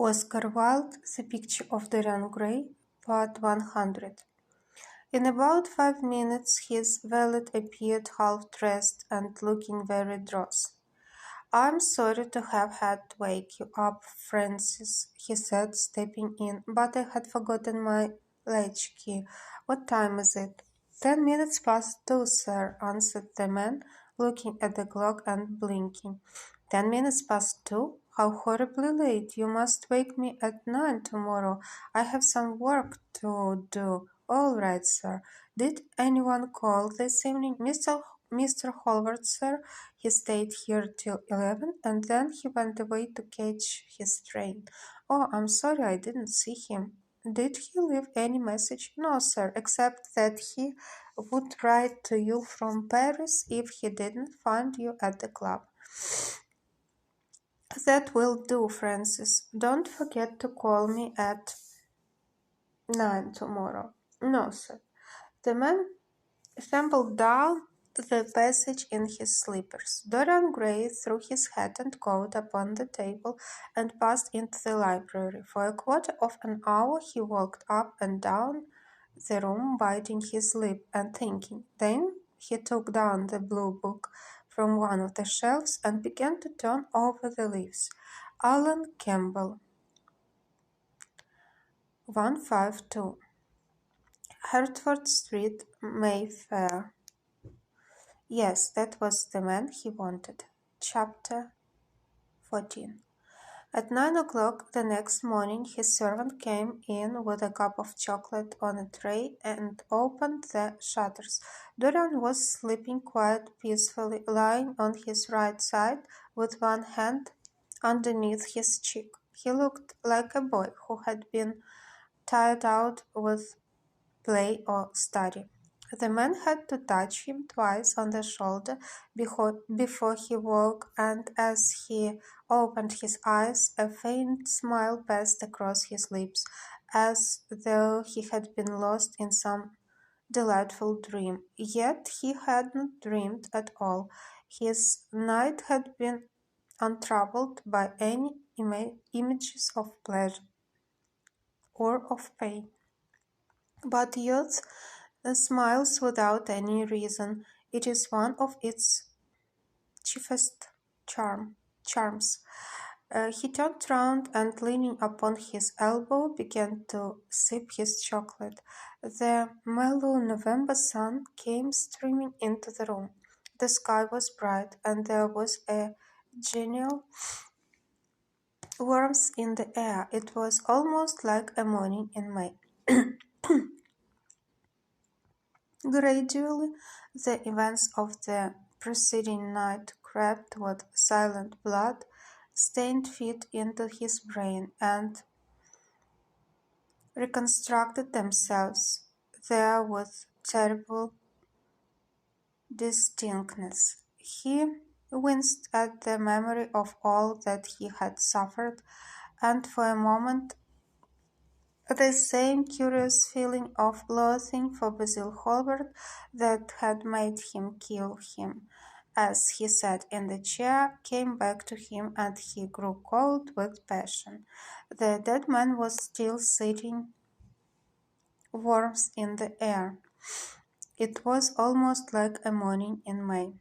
Oscar Wilde, The Picture of Dorian Gray, Part 100. In about 5 minutes his valet appeared half-dressed and looking very dross. "I'm sorry to have had to wake you up, Francis," he said, stepping in, "but I had forgotten my latchkey. What time is it?" "10 minutes past 2, sir," answered the man, looking at the clock and blinking. 10 minutes past 2? How horribly late! You must wake me at 9 tomorrow. I have some work to do. All right, sir. Did anyone call this evening? Mr. Hallward, sir. He stayed here till 11, and then he went away to catch his train. Oh, I'm sorry I didn't see him. Did he leave any message? No, sir, except that he would write to you from Paris if he didn't find you at the club. That will do, Francis. Don't forget to call me at 9 tomorrow. No, sir. The man stumbled down the passage in his slippers. Dorian Gray threw his hat and coat upon the table and passed into the library. For a quarter of an hour he walked up and down the room, biting his lip and thinking. Then he took down the blue book from one of the shelves and began to turn over the leaves. Alan Campbell, 152, Hertford Street, Mayfair. Yes, that was the man he wanted. Chapter 14. At 9 o'clock the next morning his servant came in with a cup of chocolate on a tray and opened the shutters. Dorian was sleeping quite peacefully, lying on his right side with one hand underneath his cheek. He looked like a boy who had been tired out with play or study. The man had to touch him twice on the shoulder before he woke, and as he opened his eyes, a faint smile passed across his lips, as though he had been lost in some delightful dream. Yet he hadn't dreamed at all. His night had been untroubled by any images of pleasure or of pain. But youth smiles without any reason. It is one of its chiefest charms. He turned round and, leaning upon his elbow, began to sip his chocolate. The mellow November sun came streaming into the room. The sky was bright, and there was a genial warmth in the air. It was almost like a morning in May. Gradually, the events of the preceding night crept with silent blood-stained feet into his brain and reconstructed themselves there with terrible distinctness. He winced at the memory of all that he had suffered, and for a moment the same curious feeling of loathing for Basil Hallward that had made him kill him as he sat in the chair came back to him, and he grew cold with passion. The dead man was still sitting, warmth in the air. It was almost like a morning in May.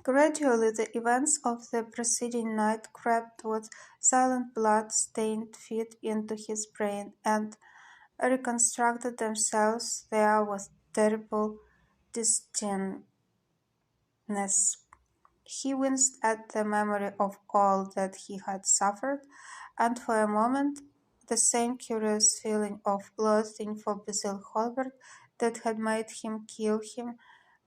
Gradually the events of the preceding night crept with silent blood-stained feet into his brain and reconstructed themselves there with terrible distinctness. He winced at the memory of all that he had suffered, and for a moment the same curious feeling of loathing for Basil Hallward that had made him kill him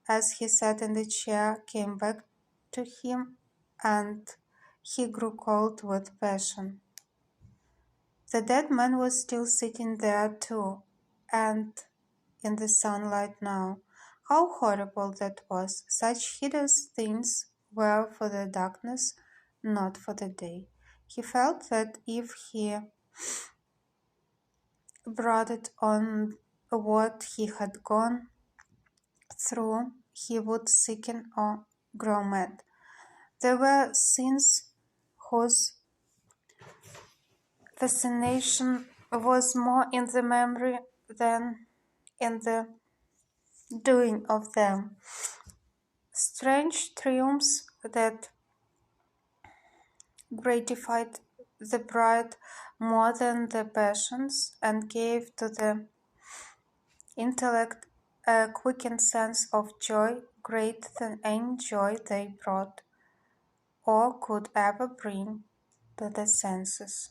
as he sat in the chair came back to him, and he grew cold with passion. The dead man was still sitting there too, and in the sunlight now. How horrible that was! Such hideous things were for the darkness, not for the day. He felt that if he brooded on what he had gone through, he would sicken or grow mad. There were sins whose fascination was more in the memory than in the doing of them. Strange triumphs that gratified the bride more than the passions, and gave to the intellect a quickened sense of joy greater than any joy they brought or could ever bring to the senses.